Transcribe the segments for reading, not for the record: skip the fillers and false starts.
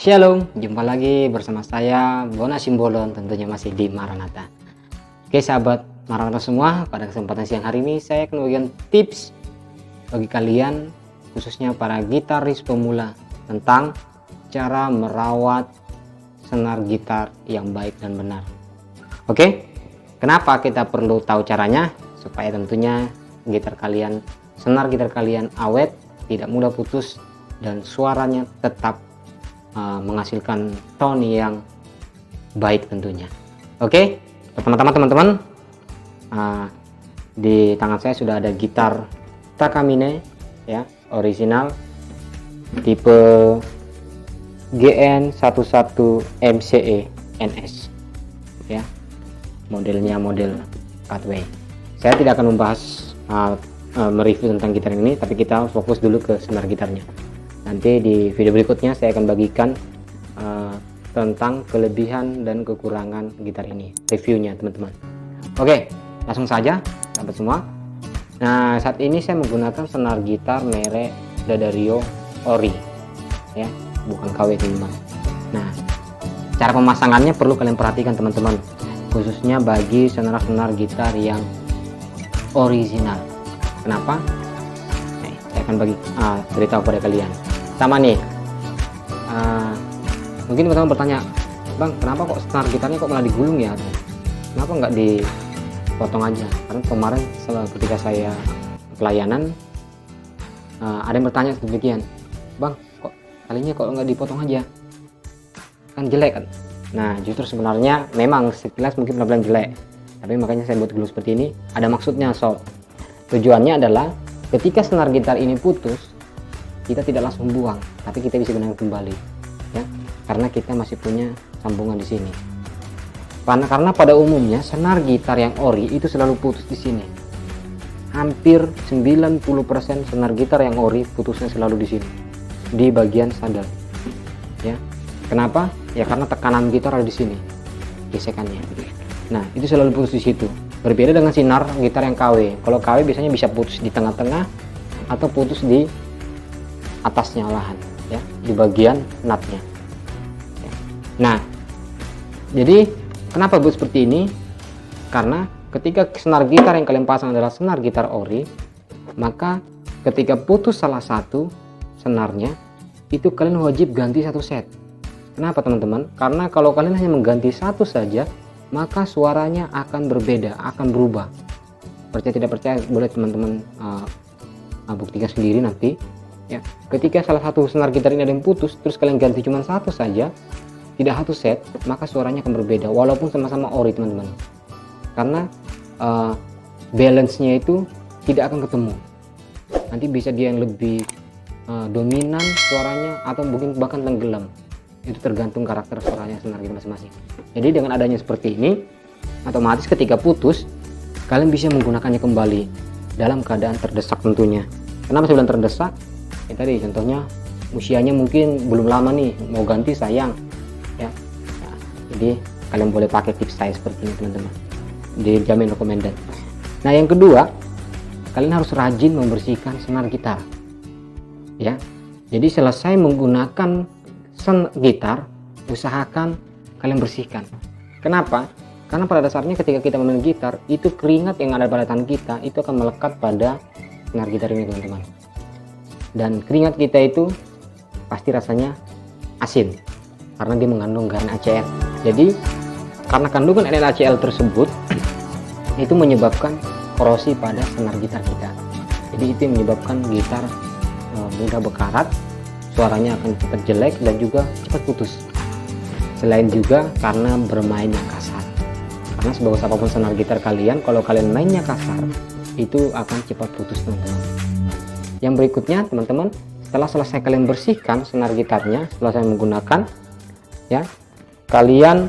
Shalom, jumpa lagi bersama saya Bona Simbolon, tentunya masih di Maranatha. Oke sahabat Maranatha semua, pada kesempatan siang hari ini saya akan bagikan tips bagi kalian, khususnya para gitaris pemula, tentang cara merawat senar gitar yang baik dan benar. Oke, kenapa kita perlu tahu caranya? Supaya tentunya senar gitar kalian awet, tidak mudah putus, dan suaranya tetap menghasilkan tone yang baik tentunya. Oke, teman-teman, di tangan saya sudah ada gitar Takamine ya, original tipe GN11 MCE NS ya, modelnya model cutaway. Saya tidak akan membahas mereview tentang gitar ini, tapi kita fokus dulu ke senar gitarnya. Nanti di video berikutnya saya akan bagikan tentang kelebihan dan kekurangan gitar ini, reviewnya teman-teman. Oke, langsung saja sahabat semua. Nah, saat ini saya menggunakan senar gitar merek D'Addario Ori ya, bukan KW teman-teman. Nah, cara pemasangannya perlu kalian perhatikan teman-teman, khususnya bagi senar-senar gitar yang original. Kenapa? Nah, saya akan beritahu kepada kalian. Sama nih, mungkin teman-teman bertanya, bang, kenapa kok senar gitarnya kok malah digulung ya? Kenapa nggak dipotong aja? Karena kemarin ketika saya pelayanan, ada yang bertanya demikian, bang, kok kalinya kok nggak dipotong aja? Kan jelek kan? Nah, justru sebenarnya memang sekilas mungkin penampilan jelek, tapi makanya saya buat gulung seperti ini. Ada maksudnya sob. Tujuannya adalah ketika senar gitar ini putus, kita tidak langsung buang, tapi kita bisa gunakan kembali ya, karena kita masih punya sambungan di sini. Karena pada umumnya senar gitar yang ori itu selalu putus di sini. Hampir 90% senar gitar yang ori putusnya selalu di sini, di bagian saddle ya. Kenapa? Ya karena tekanan gitar ada di sini, gesekannya. Nah, itu selalu putus di situ. Berbeda dengan senar gitar yang KW. Kalau KW biasanya bisa putus di tengah-tengah atau putus di atasnya lahan ya, di bagian nutnya ya. Nah, jadi kenapa buat seperti ini? Karena ketika senar gitar yang kalian pasang adalah senar gitar ori, maka ketika putus salah satu senarnya, itu kalian wajib ganti satu set. Kenapa teman-teman? Karena kalau kalian hanya mengganti satu saja, maka suaranya akan berbeda, akan berubah. Percaya tidak percaya boleh teman-teman buktikan sendiri nanti ya. Ketika salah satu senar gitar ini ada yang putus, terus kalian ganti cuma satu saja, tidak satu set, maka suaranya akan berbeda walaupun sama-sama ori teman-teman, karena balance-nya itu tidak akan ketemu. Nanti bisa dia yang lebih dominan suaranya, atau mungkin bahkan tenggelam. Itu tergantung karakter suaranya senar gitar masing-masing. Jadi dengan adanya seperti ini, otomatis ketika putus kalian bisa menggunakannya kembali dalam keadaan terdesak tentunya. Kenapa saya bilang terdesak? Ya tadi contohnya usianya mungkin belum lama nih, mau ganti sayang ya. Nah, jadi kalian boleh pakai tips saya seperti ini teman-teman, dijamin recommended. Nah, yang kedua, kalian harus rajin membersihkan senar gitar ya. Jadi selesai menggunakan senar gitar, usahakan kalian bersihkan. Kenapa? Karena pada dasarnya ketika kita memainkan gitar, itu keringat yang ada pada tangan kita itu akan melekat pada senar gitar ini teman-teman. Dan keringat kita itu pasti rasanya asin karena dia mengandung NaCl. Jadi karena kandungan NaCl tersebut itu menyebabkan korosi pada senar gitar kita. Jadi itu yang menyebabkan gitar mudah berkarat, suaranya akan cepat jelek dan juga cepat putus. Selain juga karena bermain yang kasar, karena sebagus apapun senar gitar kalian, kalau kalian mainnya kasar itu akan cepat putus teman-teman. Yang berikutnya teman-teman, setelah selesai kalian bersihkan senar gitarnya, setelah saya menggunakan ya, kalian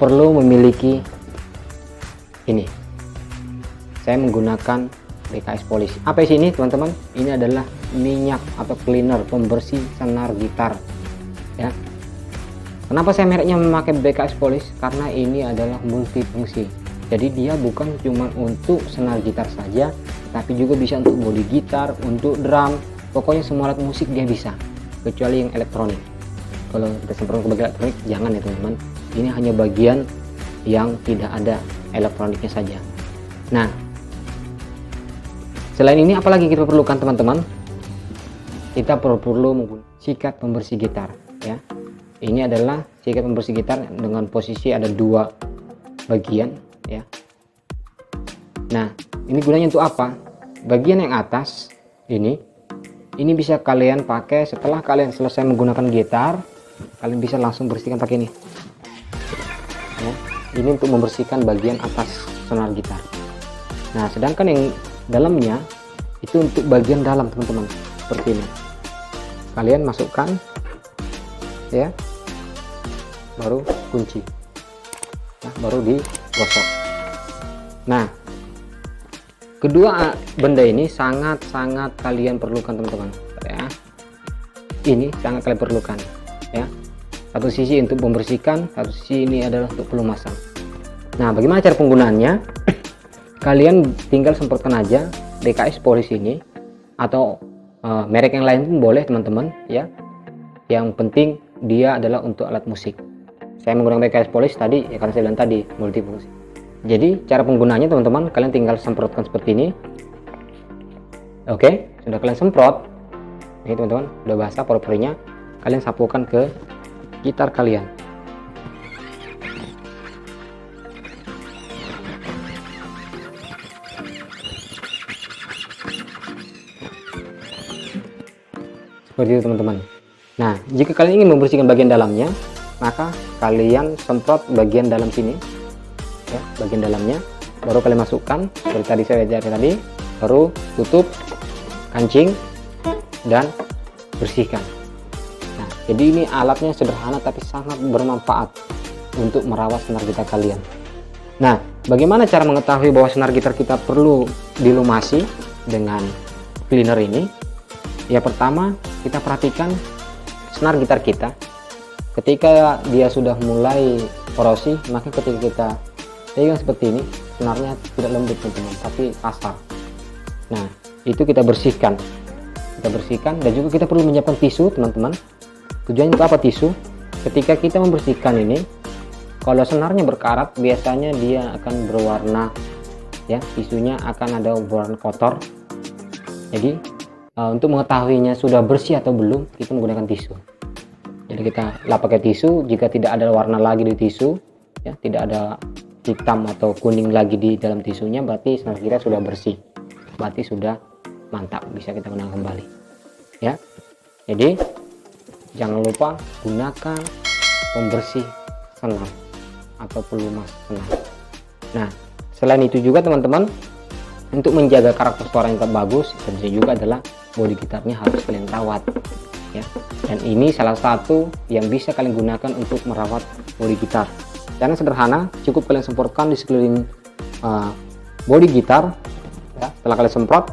perlu memiliki ini. Saya menggunakan BKS Polish. Apa isi ini teman-teman? Ini adalah minyak atau cleaner pembersih senar gitar ya. Kenapa saya mereknya memakai BKS Polish? Karena ini adalah multifungsi. Jadi dia bukan cuma untuk senar gitar saja, tapi juga bisa untuk body gitar, untuk drum, pokoknya semua alat musik dia bisa. kecuali yang elektronik. Kalau kita semprotkan ke bagian elektronik jangan ya teman-teman, ini hanya bagian yang tidak ada elektroniknya saja. Nah, selain ini apalagi kita perlukan teman-teman? Kita perlu menggunakan sikat pembersih gitar ya. Ini adalah sikat pembersih gitar dengan posisi ada 2 bagian ya. Nah, ini gunanya untuk apa? Bagian yang atas ini bisa kalian pakai setelah kalian selesai menggunakan gitar, kalian bisa langsung bersihkan pakai ini ya. Ini untuk membersihkan bagian atas senar gitar. Nah, sedangkan yang dalamnya itu untuk bagian dalam teman-teman, seperti ini. Kalian masukkan ya, baru kunci, nah, baru digosok. Nah, kedua benda ini sangat-sangat kalian perlukan teman-teman ya. Ini sangat kalian perlukan ya. Satu sisi untuk membersihkan, satu sisi ini adalah untuk pelumasan. Nah, bagaimana cara penggunaannya? Kalian tinggal semprotkan aja DKS Polish ini, atau merek yang lain pun boleh teman-teman ya. Yang penting dia adalah untuk alat musik. Saya menggunakan DKS Polish tadi ya, karena saya bilang tadi multifungsi. Jadi cara penggunaannya teman-teman, kalian tinggal semprotkan seperti ini. Oke, sudah kalian semprot ini teman-teman, udah basah pori-porinya, kalian sapukan ke gitar kalian. Seperti itu teman-teman. Nah, jika kalian ingin membersihkan bagian dalamnya, maka kalian semprot bagian dalam sini ya, bagian dalamnya, baru kalian masukkan seperti tadi saya ajarkan tadi, baru tutup, kancing, dan bersihkan. Nah, jadi ini alatnya sederhana tapi sangat bermanfaat untuk merawat senar gitar kalian. Nah, bagaimana cara mengetahui bahwa senar gitar kita perlu dilumasi dengan cleaner ini? Ya, pertama kita perhatikan senar gitar kita. Ketika dia sudah mulai korosi, maka ketika kita pegang seperti ini, senarnya tidak lembut teman-teman, tapi kasar. Nah, itu kita bersihkan dan juga kita perlu menyiapkan tisu teman-teman. Tujuannya untuk apa tisu? Ketika kita membersihkan ini, kalau senarnya berkarat, biasanya dia akan berwarna ya, tisunya akan ada warna kotor. Jadi untuk mengetahuinya sudah bersih atau belum, kita menggunakan tisu. Jadi kita lap pakai tisu. Jika tidak ada warna lagi di tisu ya, tidak ada hitam atau kuning lagi di dalam tisunya, berarti senar kita sudah bersih, berarti sudah mantap, bisa kita gunakan kembali ya. Jadi jangan lupa gunakan pembersih senar atau pelumas senar. Nah, selain itu juga teman-teman, untuk menjaga karakter suara yang tetap bagus, tentunya juga adalah bodi gitarnya harus kalian rawat ya. Dan ini salah satu yang bisa kalian gunakan untuk merawat bodi gitar. Caranya sederhana, cukup kalian semprotkan di sekeliling bodi gitar ya. Setelah kalian semprot,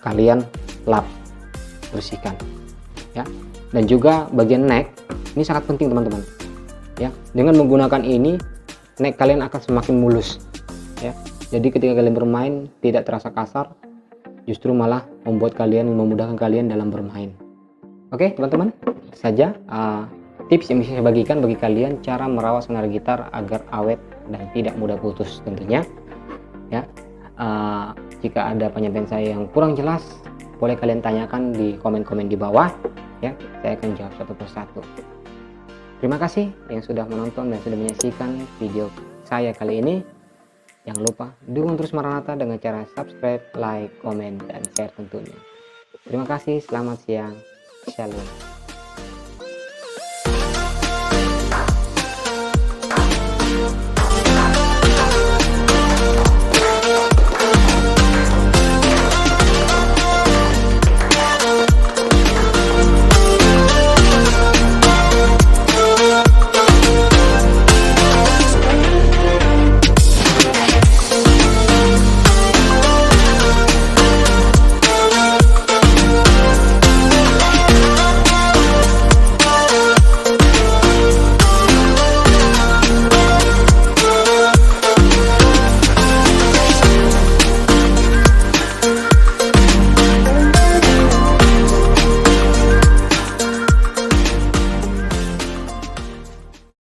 kalian lap, bersihkan ya. Dan juga bagian neck ini sangat penting teman-teman ya. Dengan menggunakan ini, neck kalian akan semakin mulus ya. Jadi ketika kalian bermain tidak terasa kasar, justru malah memudahkan kalian dalam bermain. Oke teman-teman, saja tips yang bisa saya bagikan bagi kalian cara merawat senar gitar agar awet dan tidak mudah putus tentunya ya. Jika ada penyampaian saya yang kurang jelas, boleh kalian tanyakan di komen-komen di bawah ya, saya akan jawab satu persatu. Terima kasih yang sudah menonton dan sudah menyaksikan video saya kali ini. Jangan lupa dukung terus Maranatha dengan cara subscribe, like, komen, dan share tentunya. Terima kasih, selamat siang, shalom.